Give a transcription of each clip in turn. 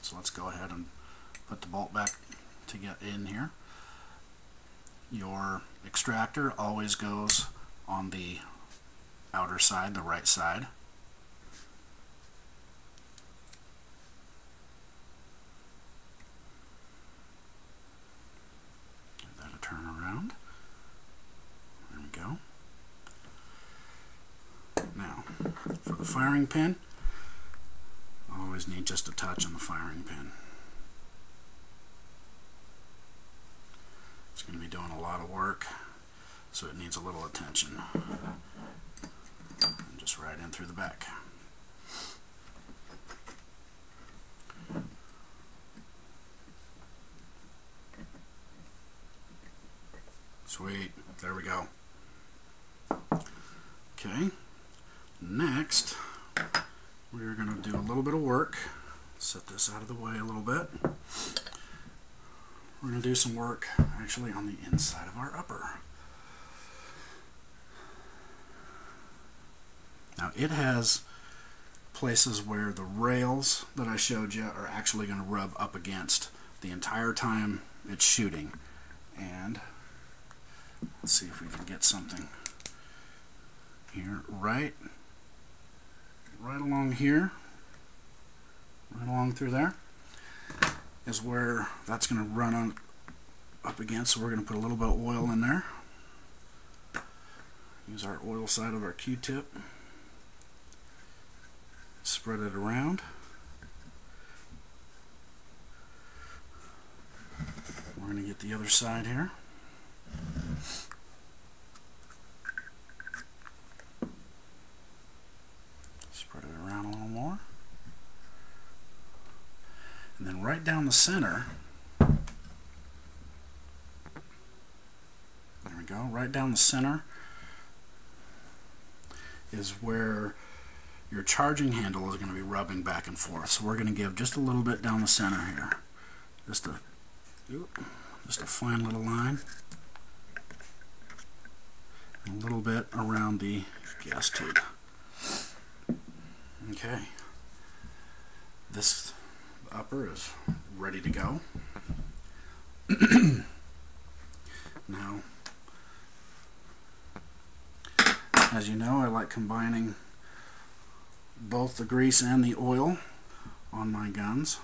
So let's go ahead and put the bolt back to get in here. Your extractor always goes on the outer side, the right side. Give that a turn around. There we go. Now, for the firing pin, I always need just a touch on the firing pin. It's going to be doing a lot of work, so it needs a little attention. And just right in through the back. Sweet, there we go. Okay, next we're going to do a little bit of work. Set this out of the way a little bit. We're going to do some work actually on the inside of our upper. Now it has places where the rails that I showed you are actually going to rub up against the entire time it's shooting. And let's see if we can get something here, right along here, right along through there is where that's going to run on up against. So we're going to put a little bit of oil in there. Use our oil side of our Q-tip. Spread it around. We're going to get the other side here. Spread it around a little more. And then right down the center, there we go, right down the center is where your charging handle is going to be rubbing back and forth. So we're going to give just a little bit down the center here. Just a fine little line. And a little bit around the gas tube. Okay. This upper is ready to go. Now, as you know, I like combining both the grease and the oil on my guns.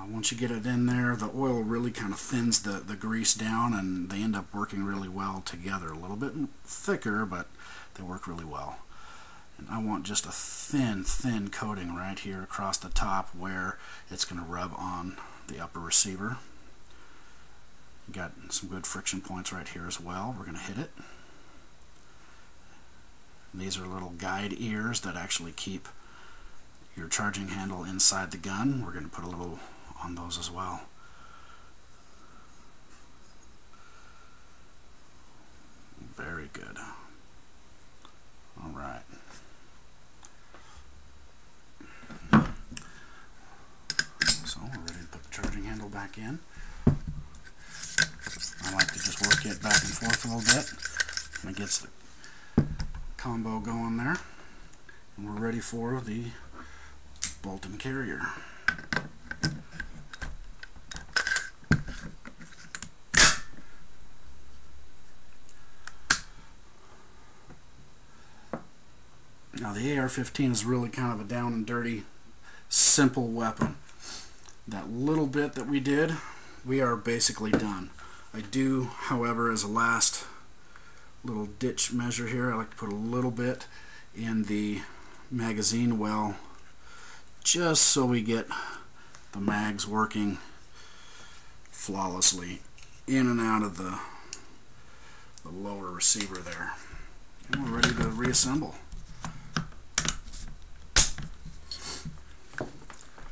Once you get it in there, the oil really kind of thins the grease down, and they end up working really well together. A little bit thicker, but they work really well. And I want just a thin coating right here across the top where it's going to rub on the upper receiver. You got some good friction points right here as well. We're going to hit it. And these are little guide ears that actually keep your charging handle inside the gun. We're going to put a little on those as well. Very good. All right. So we're ready to put the charging handle back in. I like to just work it back and forth a little bit. And it gets the combo going there. And we're ready for the bolt and carrier. Now the AR-15 is really kind of a down and dirty, simple weapon. That little bit that we did, we are basically done. I do, however, as a last little ditch measure here, I like to put a little bit in the magazine well, just so we get the mags working flawlessly in and out of the lower receiver there. And we're ready to reassemble.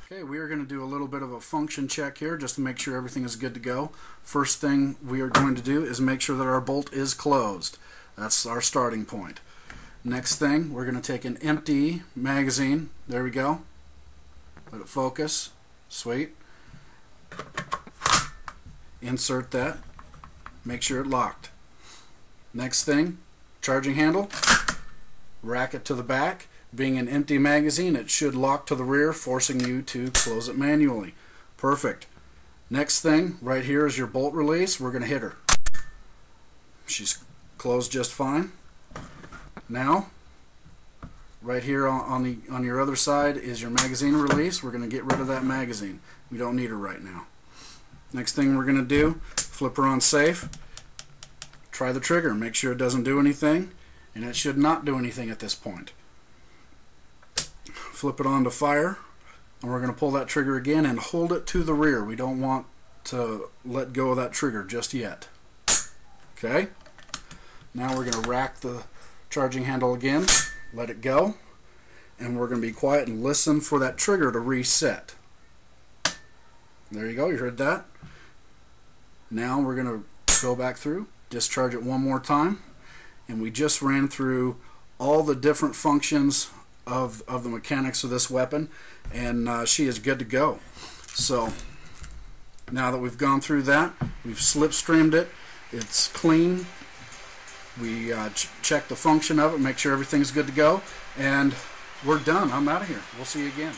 Okay, we are going to do a little bit of a function check here just to make sure everything is good to go. First thing we are going to do is make sure that our bolt is closed. That's our starting point. Next thing, we're going to take an empty magazine. There we go. Let it focus. Sweet. Insert that. Make sure it locked. Next thing, charging handle. Rack it to the back. being an empty magazine, it should lock to the rear, forcing you to close it manually. Perfect. Next thing, right here is your bolt release. We're going to hit her. She's closed just fine. Now, right here on your other side is your magazine release. We're going to get rid of that magazine. We don't need her right now. Next thing we're going to do, flip her on safe. Try the trigger. Make sure it doesn't do anything, and it should not do anything at this point. Flip it on to fire, and we're going to pull that trigger again and hold it to the rear. We don't want to let go of that trigger just yet. Okay? Now we're going to rack the charging handle again, let it go, and we're going to be quiet and listen for that trigger to reset. There you go, you heard that. Now we're going to go back through, discharge it one more time, and we just ran through all the different functions of the mechanics of this weapon, and she is good to go. So now that we've gone through that, we've slipstreamed it, it's clean, we check the function of it, make sure everything's good to go, and we're done. I'm out of here. We'll see you again.